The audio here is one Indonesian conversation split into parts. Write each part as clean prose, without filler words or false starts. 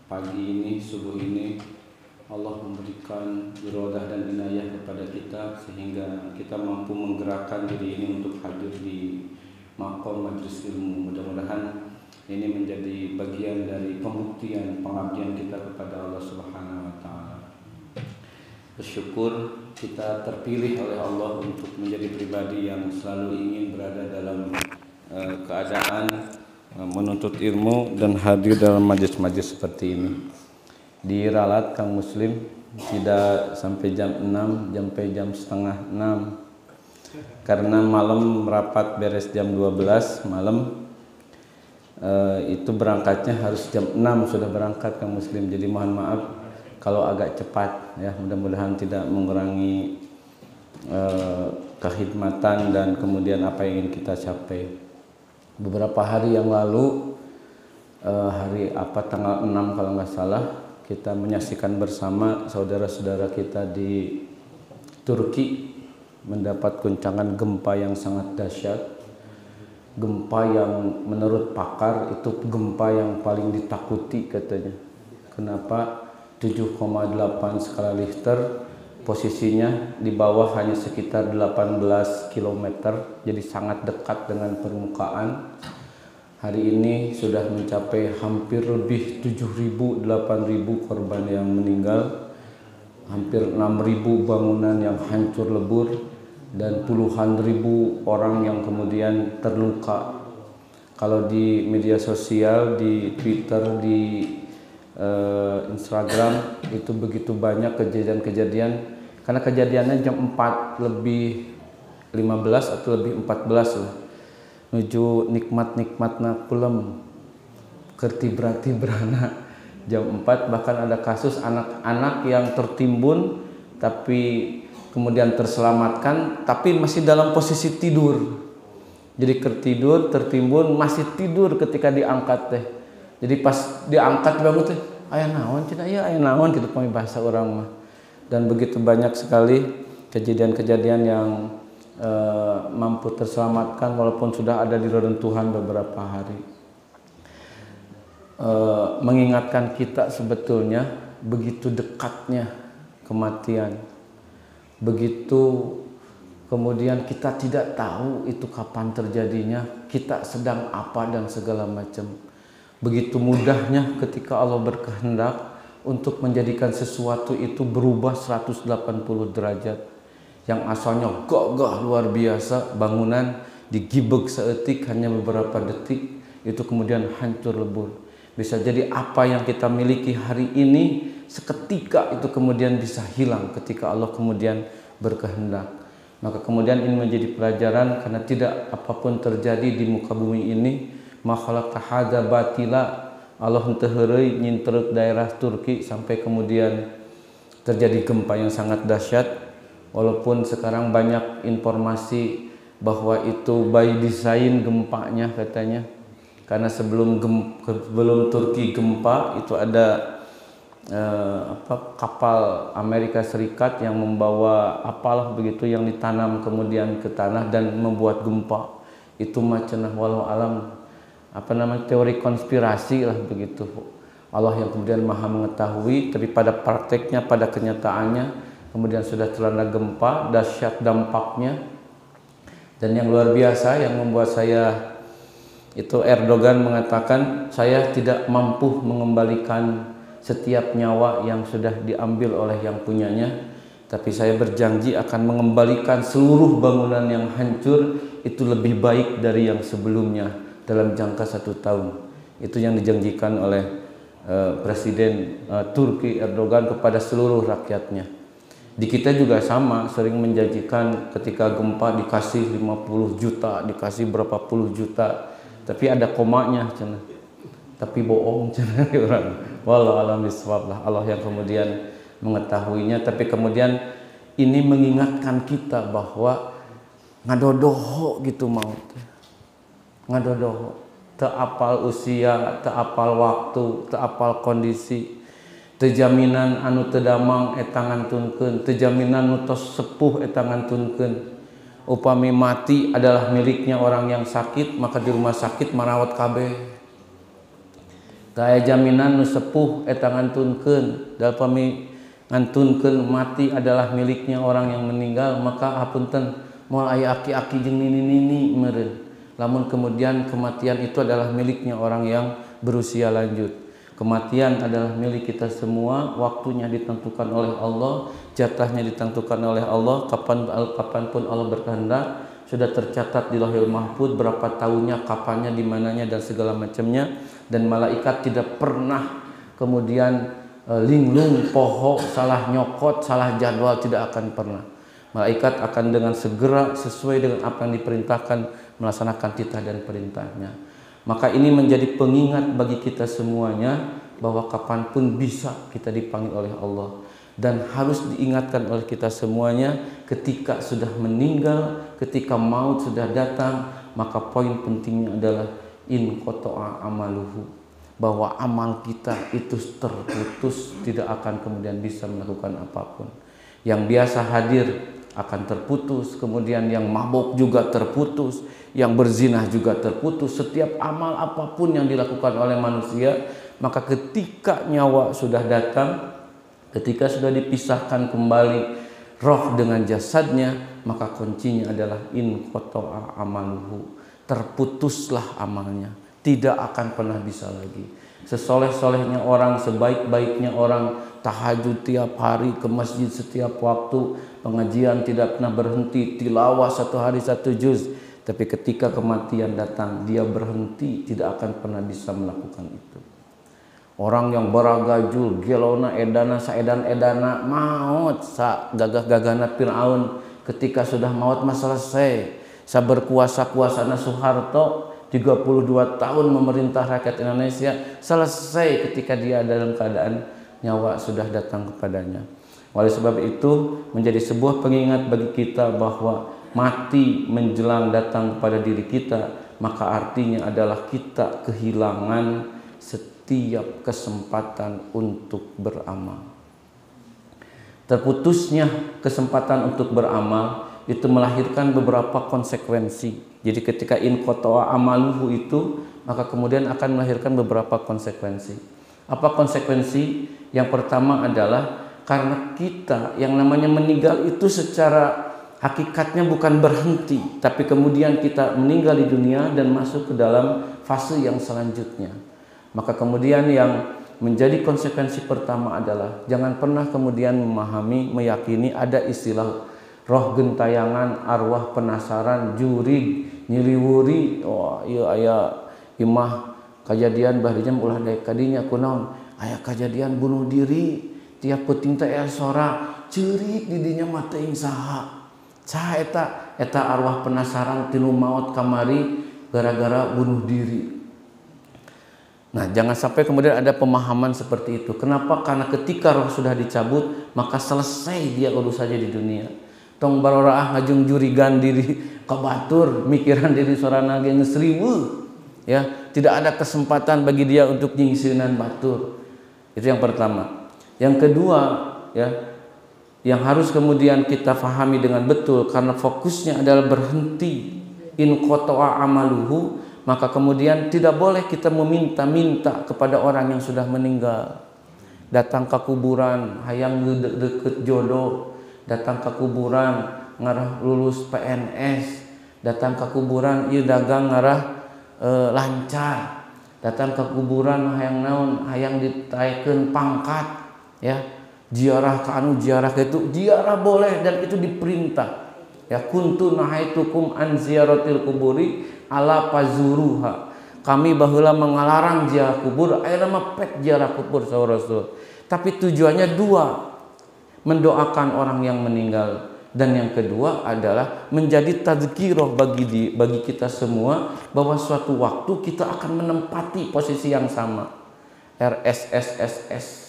pagi ini, subuh ini Allah memberikan irodah dan inayah kepada kita sehingga kita mampu menggerakkan diri ini untuk hadir di makom majelis ilmu. Mudah-mudahan ini menjadi bagian dari pembuktian pengabdian kita kepada Allah Subhanahu wa taala. Bersyukur kita terpilih oleh Allah untuk menjadi pribadi yang selalu ingin berada dalam keadaan menuntut ilmu dan hadir dalam majlis-majlis seperti ini. Diralat Kang Muslim tidak sampai jam 6, sampai jam setengah 6 karena malam rapat beres jam 12 malam. Itu berangkatnya harus jam 6 sudah berangkat Kang Muslim, jadi mohon maaf kalau agak cepat ya, mudah-mudahan tidak mengurangi kekhidmatan dan kemudian apa yang ingin kita capai. Beberapa hari yang lalu tanggal 6 kalau nggak salah, kita menyaksikan bersama saudara-saudara kita di Turki mendapat guncangan gempa yang sangat dahsyat. Gempa yang menurut pakar itu gempa yang paling ditakuti katanya. Kenapa? 7,8 skala Richter, posisinya di bawah hanya sekitar 18 km, jadi sangat dekat dengan permukaan. Hari ini sudah mencapai hampir lebih 7.000-8.000 korban yang meninggal, hampir 6.000 bangunan yang hancur lebur, dan puluhan ribu orang yang kemudian terluka. Kalau di media sosial, di Twitter, di Instagram itu begitu banyak kejadian-kejadian, karena kejadiannya jam 4 lebih 15 atau lebih 14 lah, menuju nikmat-nikmatna kulem kertibra-tibrana jam 4. Bahkan ada kasus anak-anak yang tertimbun tapi kemudian terselamatkan tapi masih dalam posisi tidur. Jadi tertimbun masih tidur ketika diangkat teh. Jadi pas diangkat bangun teh, aya naon cenah ya, aya naon gitu bahasa orang mah. Dan begitu banyak sekali kejadian-kejadian yang mampu terselamatkan walaupun sudah ada di reruntuhan beberapa hari. Mengingatkan kita sebetulnya begitu dekatnya kematian. Begitu kemudian kita tidak tahu itu kapan terjadinya, kita sedang apa dan segala macam. Begitu mudahnya ketika Allah berkehendak untuk menjadikan sesuatu itu berubah 180 derajat. Yang asalnya gagah luar biasa, bangunan digibeg seetik hanya beberapa detik, itu kemudian hancur lebur. Bisa jadi apa yang kita miliki hari ini seketika itu kemudian bisa hilang ketika Allah kemudian berkehendak. Maka kemudian ini menjadi pelajaran, karena tidak apapun terjadi di muka bumi ini ma khalaqta hadza batila. Allah henteu heureuy nyinterek daerah Turki sampai kemudian terjadi gempa yang sangat dahsyat. Walaupun sekarang banyak informasi bahwa itu by design gempanya katanya. Karena sebelum Turki gempa itu ada kapal Amerika Serikat yang membawa apalah begitu yang ditanam kemudian ke tanah dan membuat gempa. Itu macam walau alam teori konspirasi lah begitu. Allah yang kemudian maha mengetahui, tapi pada prakteknya, pada kenyataannya kemudian sudah terlanda gempa, dahsyat dampaknya. Dan yang luar biasa yang membuat saya itu, Erdogan mengatakan, saya tidak mampu mengembalikan setiap nyawa yang sudah diambil oleh yang punyanya, tapi saya berjanji akan mengembalikan seluruh bangunan yang hancur itu lebih baik dari yang sebelumnya dalam jangka 1 tahun. Itu yang dijanjikan oleh Presiden Turki Erdogan kepada seluruh rakyatnya. Di kita juga sama, sering menjanjikan ketika gempa dikasih 50 juta, dikasih berapa puluh juta, tapi ada komanya cenah. Tapi bohong cenah orang. Wallahu a'lam bishawab lah, Allah yang kemudian mengetahuinya. Tapi kemudian ini mengingatkan kita bahwa ngadodoho gitu mau. Ngadodoho, teu apal usia, teu apal waktu, teu apal kondisi, teu jaminan anu teu damang eta ngantunkeun, teu jaminan nu tos sepuh eta ngantunkeun. Upami mati adalah miliknya orang yang sakit, maka di rumah sakit marawat kabeh. teu aya jaminan nu sepuh eta ngantunkeun da pami ngantunkeun mati adalah miliknya orang yang meninggal, maka hapunten moal aya aki-aki jeung nini-nini meureun. Lamun kemudian kematian itu adalah miliknya orang yang berusia lanjut. Kematian adalah milik kita semua, waktunya ditentukan oleh Allah, jatahnya ditentukan oleh Allah, kapanpun Allah berkehendak. Sudah tercatat di Lauhul Mahfuz berapa tahunnya, kapannya, di mananya dan segala macamnya, dan malaikat tidak pernah kemudian linglung, poho, salah nyokot, salah jadwal, tidak akan pernah. Malaikat akan dengan segera sesuai dengan apa yang diperintahkan melaksanakan titah dan perintahnya. Maka ini menjadi pengingat bagi kita semuanya bahwa kapanpun bisa kita dipanggil oleh Allah. Dan harus diingatkan oleh kita semuanya ketika sudah meninggal, ketika maut sudah datang, maka poin pentingnya adalah in qata'a amaluhu, bahwa amal kita itu terputus, tidak akan kemudian bisa melakukan apapun. Yang biasa hadir akan terputus, kemudian yang mabuk juga terputus, yang berzinah juga terputus. Setiap amal apapun yang dilakukan oleh manusia, maka ketika nyawa sudah datang, ketika sudah dipisahkan kembali roh dengan jasadnya, maka kuncinya adalah in qata'a amaluhu, terputuslah amalnya, tidak akan pernah bisa lagi. Sesoleh-solehnya orang, sebaik-baiknya orang, tahajud tiap hari, ke masjid setiap waktu, pengajian tidak pernah berhenti, tilawah satu hari satu juz, tapi ketika kematian datang dia berhenti, tidak akan pernah bisa melakukan itu. Orang yang baragajul, gelona edana saedan-edana maut, sa gagah-gagahna Fir'aun ketika sudah maut mah selesai. Sa berkuasa-kuasana Soeharto 32 tahun memerintah rakyat Indonesia, selesai ketika dia dalam keadaan nyawa sudah datang kepadanya. Oleh sebab itu menjadi sebuah pengingat bagi kita bahwa mati menjelang datang kepada diri kita, maka artinya adalah kita kehilangan setiap kesempatan untuk beramal. Terputusnya kesempatan untuk beramal itu melahirkan beberapa konsekuensi. Jadi ketika in qata'a amaluhu itu, maka kemudian akan melahirkan beberapa konsekuensi. Apa konsekuensi? Yang pertama adalah karena kita yang namanya meninggal itu secara hakikatnya bukan berhenti, tapi kemudian kita meninggal di dunia dan masuk ke dalam fase yang selanjutnya. Maka kemudian yang menjadi konsekuensi pertama adalah jangan pernah kemudian memahami, meyakini ada istilah roh gentayangan, arwah penasaran, jurig, nyiliwuri. Oh iya aya imah kejadian bahrinya ulah daek kadinya kunaon, aya kejadian bunuh diri, tiap peuting teh aya sora ceurik di dinya mah teuing saha. Saha eta arwah penasaran tilu maut kamari gara-gara bunuh diri. Nah, jangan sampai kemudian ada pemahaman seperti itu. Kenapa? Karena ketika roh sudah dicabut, maka selesai dia urus saja di dunia. Tong baroraah ngajung jurigan diri ka batur, mikiran diri sorana ge geus riweuh. Ya, tidak ada kesempatan bagi dia untuk nyingseunan batur. Itu yang pertama. Yang kedua, ya, yang harus kemudian kita fahami dengan betul karena fokusnya adalah berhenti in qata'a amaluhu, maka kemudian tidak boleh kita meminta-minta kepada orang yang sudah meninggal. Datang ke kuburan hayang deket jodoh, datang ke kuburan ngarah lulus PNS, datang ke kuburan ieu dagang ngarah lancar, datang ke kuburan hayang naon, hayang ditaekeun pangkat, ya. Ziarah ka anu ziarah ka itu, ziarah boleh dan itu diperintah. Ya kuntu nahaitukum an ziyaratil kuburi ala pazuruha. Kami baheula mengalarang ziarah kubur, ayeuna mah pek ziarah kubur saur Rasul. Tapi tujuannya dua, mendoakan orang yang meninggal, dan yang kedua adalah menjadi tadzkirah bagi kita semua bahwa suatu waktu kita akan menempati posisi yang sama. RSSSS.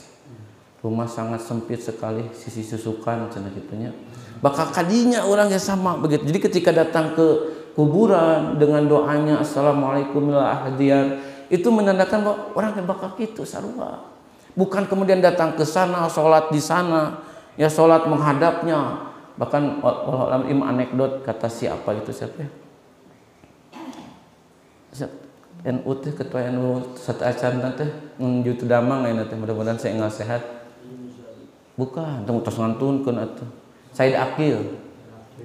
Rumah sangat sempit sekali, sisi susukan cenah kitunya. Bakal kadinya orang yang sama begitu. Jadi ketika datang ke kuburan dengan doanya assalamualaikum la ahdiyan, itu menandakan bahwa orang yang bakal kitu sarua. Bukan kemudian datang ke sana salat di sana, ya salat menghadapnya. Bahkan walau anekdot kata siapa itu siapa ya? NU teh ketua NU satu acan teh jutu damang ayeuna teh mudah-mudahan saya enggak sehat. Bukan, tong tos ngantunkeun atuh. Said Akil.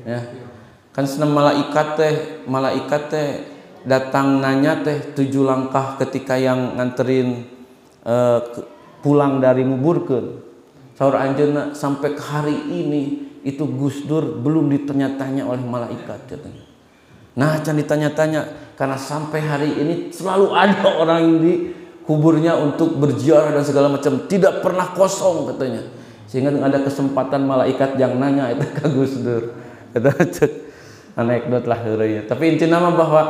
Ya. Kan senam malaikat teh datang nanya teh 7 langkah ketika yang nganterin pulang dari nguburkeun. Saur anjeunna sampai ke hari ini itu Gus Dur belum ditanya-tanya oleh malaikat katanya. Nah, can ditanya-tanya karena sampai hari ini selalu ada orang yang di kuburnya untuk berziarah dan segala macam, tidak pernah kosong katanya. Sehingga ada kesempatan malaikat yang nanya itu ke Gus Dur. Eta anekdot lah heureuy. Tapi intinya mah bahwa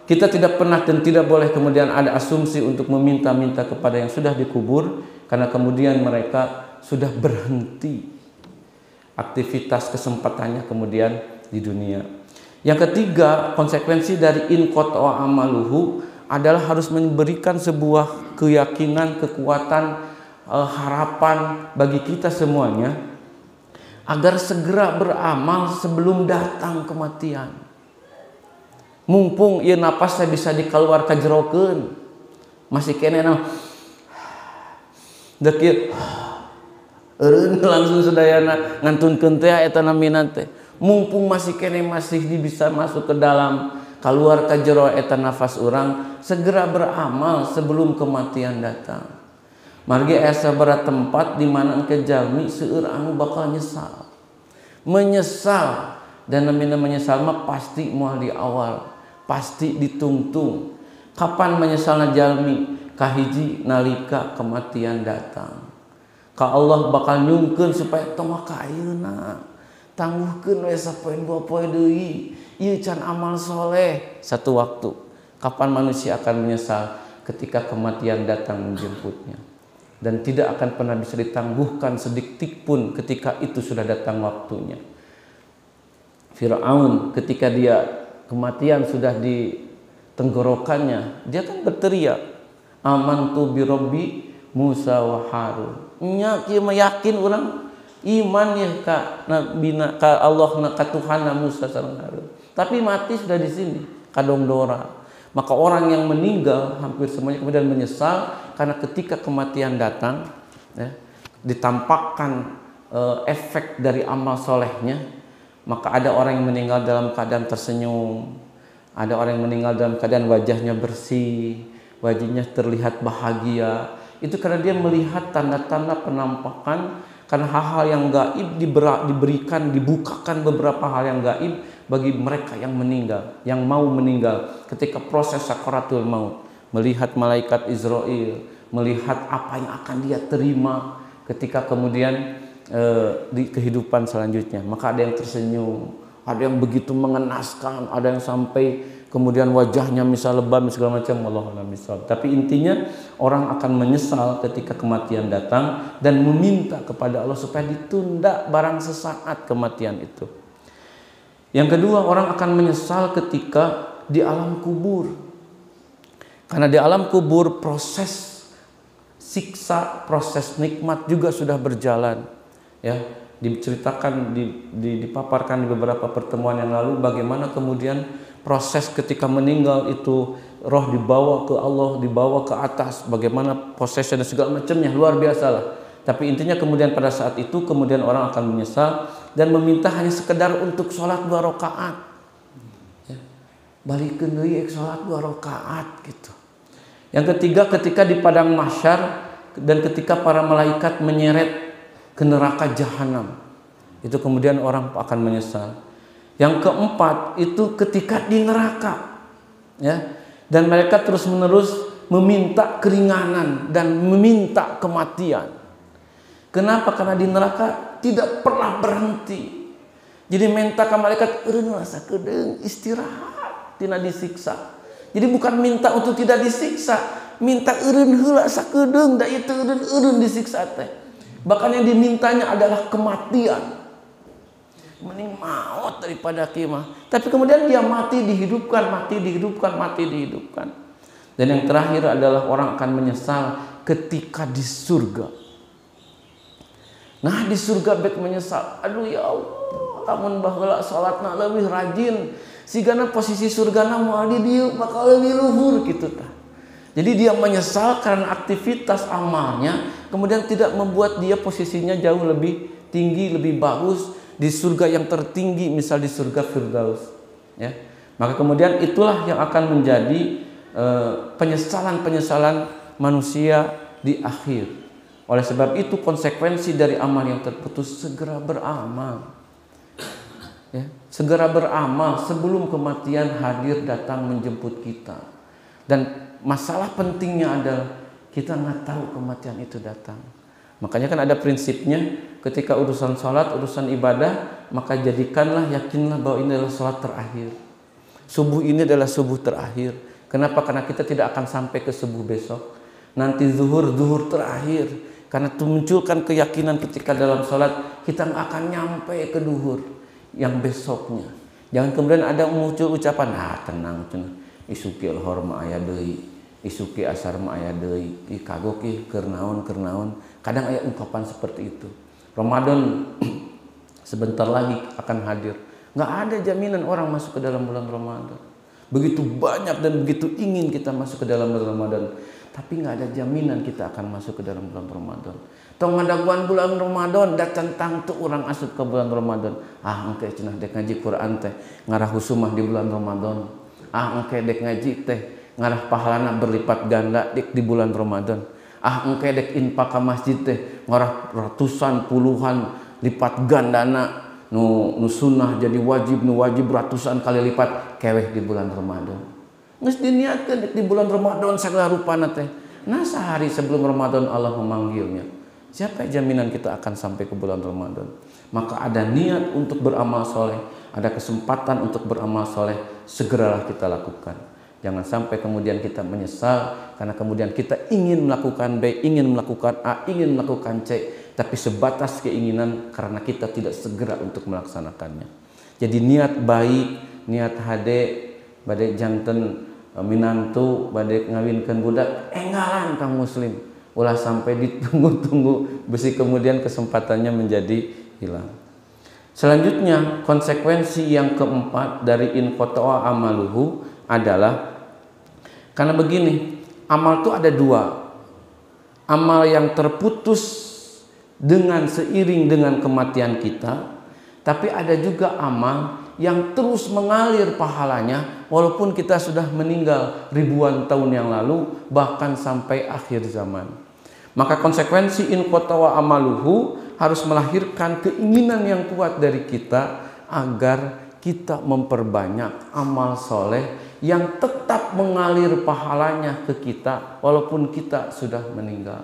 kita tidak pernah dan tidak boleh kemudian ada asumsi untuk meminta-minta kepada yang sudah dikubur, karena kemudian mereka sudah berhenti aktivitas kesempatannya kemudian di dunia. Yang ketiga, konsekuensi dari in qata'a amaluhu adalah harus memberikan sebuah keyakinan, kekuatan, harapan bagi kita semuanya agar segera beramal sebelum datang kematian. Mumpung ieu napas saya bisa dikeluar kajerokeun, masih kene dek ieu eureun langsung sadayana ngantunkeun teh eta namina teh. Mumpung masih kene masih bisa masuk ke dalam, keluar ke jero eta nafas orang, segera beramal sebelum kematian datang. Margi asa berat tempat di mana engke jalmi seueur anu bakal nyesal. Menyesal, dan namina menyesal mah pasti moal di awal, pasti ditungtung. Kapan menyesalna jalmi? Kahiji nalika kematian datang. Ka Allah bakal nyungkeun supaya tong ka ayeuna. Tangguhkeun we sapoe 2 poe deui. Ieu can amal soleh. Satu waktu. Kapan manusia akan menyesal? Ketika kematian datang menjemputnya. Dan tidak akan pernah bisa ditangguhkan sedetik pun ketika itu sudah datang waktunya. Firaun ketika dia kematian sudah di tenggorokannya, dia kan berteriak, amantu bi rabbi Musa wa Harun. Nya kieu mah yakin urang iman ya ka nabina ka Allah ka Tuhanna Musa sareng Harun. Tapi mati sudah di sini, kadongdora. Maka orang yang meninggal hampir semuanya kemudian menyesal karena ketika kematian datang, ya, ditampakkan efek dari amal solehnya, maka ada orang yang meninggal dalam keadaan tersenyum, ada orang yang meninggal dalam keadaan wajahnya bersih, wajahnya terlihat bahagia. Itu karena dia melihat tanda-tanda penampakan, karena hal-hal yang gaib diberikan, dibukakan beberapa hal yang gaib bagi mereka yang meninggal, yang mau meninggal ketika proses sakaratul maut, melihat malaikat Israel, melihat apa yang akan dia terima ketika kemudian di kehidupan selanjutnya. Maka ada yang tersenyum, ada yang begitu mengenaskan, ada yang sampai kemudian wajahnya misal lebam segala macam, Allahu a'lam bishawab. Tapi intinya orang akan menyesal ketika kematian datang dan meminta kepada Allah supaya ditunda barang sesaat kematian itu. Yang kedua, orang akan menyesal ketika di alam kubur. Karena di alam kubur proses siksa, proses nikmat juga sudah berjalan. Ya, diceritakan, dipaparkan di beberapa pertemuan yang lalu bagaimana kemudian proses ketika meninggal itu roh dibawa ke Allah, dibawa ke atas, bagaimana prosesnya dan segala macamnya, luar biasa lah. Tapi intinya kemudian pada saat itu kemudian orang akan menyesal dan meminta hanya sekedar untuk sholat 2 rakaat. Ya, balikeun deui sholat 2 rakaat gitu. Yang ketiga, ketika di padang mahsyar dan ketika para malaikat menyeret ke neraka jahanam, itu kemudian orang akan menyesal. Yang keempat itu ketika di neraka, ya, dan mereka terus menerus meminta keringanan dan meminta kematian. Kenapa? Karena di neraka tidak pernah berhenti. Jadi minta ke malaikat eureun sakedeung istirahat tina disiksa. Jadi bukan minta untuk tidak disiksa, minta eureun heula sakedeung da itu eureun disiksa teh. Bahkan yang dimintanya adalah kematian. Mending maut daripada kimah. Tapi kemudian dia mati dihidupkan, mati dihidupkan, mati dihidupkan. Dan yang terakhir adalah orang akan menyesal ketika di surga. Nah, di surga bek menyesal. Aduh ya Allah, lamun baheula salatna leuwih rajin, sigana posisi surgana moal di dieu bakal lebih luhur gitu tah. Jadi dia menyesal karena aktivitas amalnya kemudian tidak membuat dia posisinya jauh lebih tinggi, lebih bagus di surga yang tertinggi, misal di surga Firdaus, ya. Maka kemudian itulah yang akan menjadi penyesalan-penyesalan manusia di akhir. Oleh sebab itu konsekuensi dari amal yang terputus, segera beramal, ya. Segera beramal sebelum kematian hadir datang menjemput kita. Dan masalah pentingnya adalah kita nggak tahu kematian itu datang. Makanya kan ada prinsipnya, ketika urusan sholat, urusan ibadah, maka jadikanlah, yakinlah bahwa ini adalah sholat terakhir. Subuh ini adalah subuh terakhir. Kenapa? Karena kita tidak akan sampai ke subuh besok. Nanti zuhur terakhir. Karena itu munculkan keyakinan ketika dalam sholat, kita nggak akan nyampe ke duhur yang besoknya. Jangan kemudian ada muncul ucapan, tenang, isuki al-hor ma aya deui, isuki asar ma aya deui, kagok keur naon. Kadang ada ungkapan seperti itu. Ramadan sebentar lagi akan hadir. Nggak ada jaminan orang masuk ke dalam bulan Ramadan. Begitu banyak dan begitu ingin kita masuk ke dalam bulan Ramadan, tapi nggak ada jaminan kita akan masuk ke dalam bulan Ramadan. Tong ngadaguan bulan Ramadan, datang tuh orang asup ke bulan Ramadan. Engke cenah dek ngaji Quran teh ngarah husumah di bulan Ramadan. Engke dek ngaji teh ngarah pahalana berlipat ganda di bulan Ramadan. Engke dek infak ka masjid teh ngarah ratusan puluhan lipat gandana. Nu sunnah jadi wajib, nu wajib ratusan kali lipat keweh di bulan Ramadan. Geus diniatkeun di bulan Ramadan sagala rupana teh. Nah sehari sebelum Ramadan Allah memanggilnya. Siapa jaminan kita akan sampai ke bulan Ramadan? Maka ada niat untuk beramal soleh, ada kesempatan untuk beramal soleh, segeralah kita lakukan. Jangan sampai kemudian kita menyesal karena kemudian kita ingin melakukan B, ingin melakukan A, ingin melakukan C, tapi sebatas keinginan karena kita tidak segera untuk melaksanakannya. Jadi niat baik, niat hade, badai janten minantu, badai ngawinkeun budak, enggalan kang muslim. Ulah sampai ditunggu-tunggu besi kemudian kesempatannya menjadi hilang. Selanjutnya konsekuensi yang keempat dari inqata'a amaluhu adalah karena begini, amal itu ada dua. Amal yang terputus dengan seiring dengan kematian kita, tapi ada juga amal yang terus mengalir pahalanya walaupun kita sudah meninggal ribuan tahun yang lalu, bahkan sampai akhir zaman. Maka konsekuensi inqata'a amaluhu harus melahirkan keinginan yang kuat dari kita agar kita memperbanyak amal soleh yang tetap mengalir pahalanya ke kita walaupun kita sudah meninggal.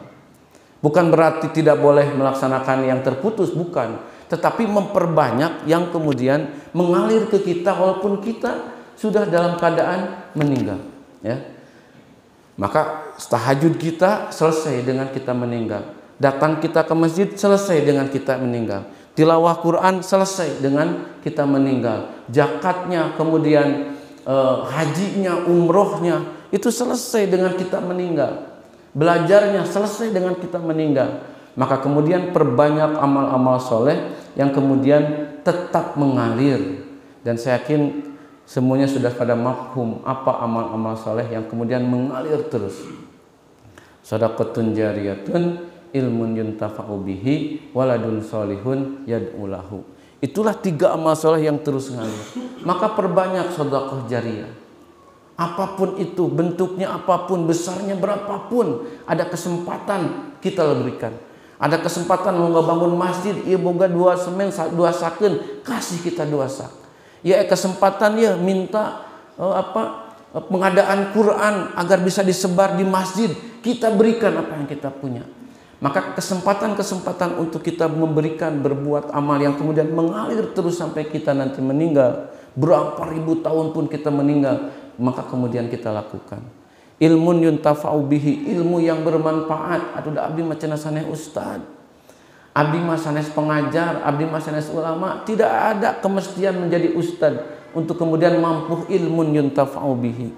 Bukan berarti tidak boleh melaksanakan yang terputus, bukan. Tetapi memperbanyak yang kemudian mengalir ke kita walaupun kita sudah dalam keadaan meninggal, ya. Maka tahajud kita selesai dengan kita meninggal. Datang kita ke masjid selesai dengan kita meninggal. Tilawah Quran selesai dengan kita meninggal. Zakatnya, kemudian hajinya, umrohnya itu selesai dengan kita meninggal. Belajarnya selesai dengan kita meninggal. Maka kemudian perbanyak amal-amal soleh yang kemudian tetap mengalir. Dan saya yakin semuanya sudah pada mafhum apa amal-amal soleh yang kemudian mengalir terus. Shadaqatun jariyatun, ilmun yuntafa'u bihi, waladun solihun yad'ulahu. Itulah 3 amal soleh yang terus mengalir. Maka perbanyak sedekah jariyah. Apapun itu, bentuknya apapun, besarnya berapapun, ada kesempatan kita berikan. Ada kesempatan mau bangun masjid, ieu boga 2 semen, 2 sakeun, kasih kita 2 sak. Ya kesempatan ya minta pengadaan Quran agar bisa disebar di masjid, kita berikan apa yang kita punya. Maka kesempatan-kesempatan untuk kita memberikan, berbuat amal yang kemudian mengalir terus sampai kita nanti meninggal, berapa ribu tahun pun kita meninggal, maka kemudian kita lakukan. Ilmun yuntafa'u bihi, ilmu yang bermanfaat. Atuh da abdi mah cenah saneh ustad, abdi mah sanes pengajar, abdi mah sanes ulama. Tidak ada kemestian menjadi ustad untuk kemudian mampu ilmun yuntafa'u bihi.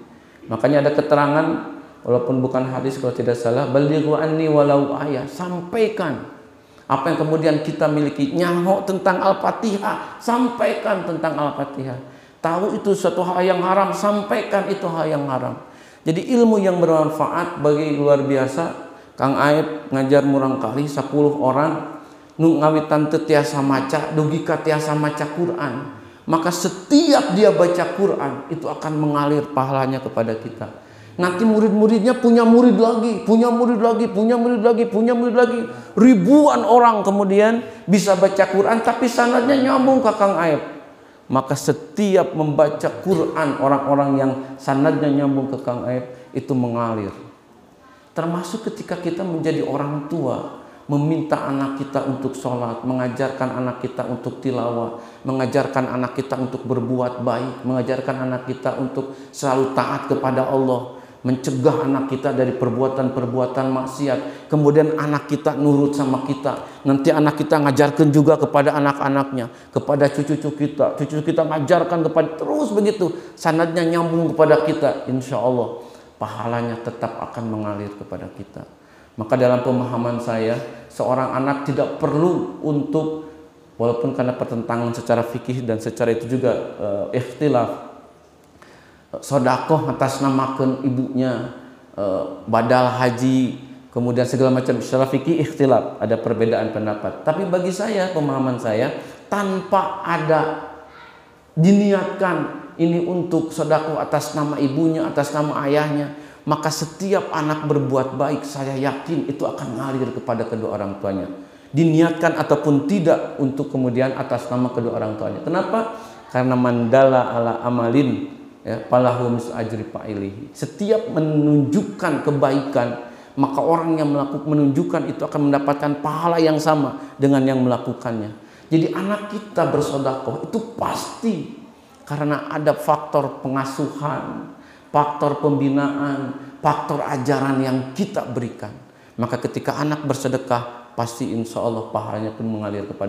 Makanya ada keterangan, walaupun bukan hadis kalau tidak salah, balighu anni walau ayah, sampaikan apa yang kemudian kita miliki. Nyaho tentang Al-Fatihah, sampaikan tentang Al-Fatihah. tahu itu suatu hal yang haram, sampaikan itu hal yang haram. Jadi ilmu yang bermanfaat bagi luar biasa. Kang Aep ngajar murang kali 10 orang nu ngawitan teu tiasa maca dugi ka tiasa maca Quran, maka setiap dia baca Quran itu akan mengalir pahalanya kepada kita. Nanti murid-muridnya punya murid lagi, punya murid lagi, punya murid lagi, punya murid lagi. Ribuan orang kemudian bisa baca Quran tapi sanadnya nyambung ke Kang Aep. Maka setiap membaca Quran orang-orang yang sanadnya nyambung ke Kang Aep itu mengalir. Termasuk ketika kita menjadi orang tua, meminta anak kita untuk sholat, mengajarkan anak kita untuk tilawah, mengajarkan anak kita untuk berbuat baik, mengajarkan anak kita untuk selalu taat kepada Allah, mencegah anak kita dari perbuatan-perbuatan maksiat. Kemudian anak kita nurut sama kita. Nanti anak kita ngajarkan juga kepada anak-anaknya, kepada cucu-cucu kita. Cucu kita ngajarkan kepada, terus begitu. Sanadnya nyambung kepada kita. Insya Allah pahalanya tetap akan mengalir kepada kita. Maka dalam pemahaman saya, seorang anak tidak perlu untuk, walaupun karena pertentangan secara fikih dan secara itu juga ikhtilaf, sodakoh atas namakan ibunya, badal haji, kemudian segala macam, secara fikih ikhtilaf, ada perbedaan pendapat. Tapi bagi saya, pemahaman saya, tanpa ada diniatkan ini untuk sodakoh atas nama ibunya, atas nama ayahnya, maka setiap anak berbuat baik, saya yakin itu akan mengalir kepada kedua orang tuanya. Diniatkan ataupun tidak untuk kemudian atas nama kedua orang tuanya. Kenapa? Karena mandala ala amalin, ya, falahu mislu ajri fa'ilihi. Setiap menunjukkan kebaikan, maka orang yang menunjukkan itu akan mendapatkan pahala yang sama dengan yang melakukannya. Jadi anak kita bersedekah itu pasti karena ada faktor pengasuhan, faktor pembinaan, faktor ajaran yang kita berikan. Maka ketika anak bersedekah, pasti insya Allah pahalanya pun mengalir kepada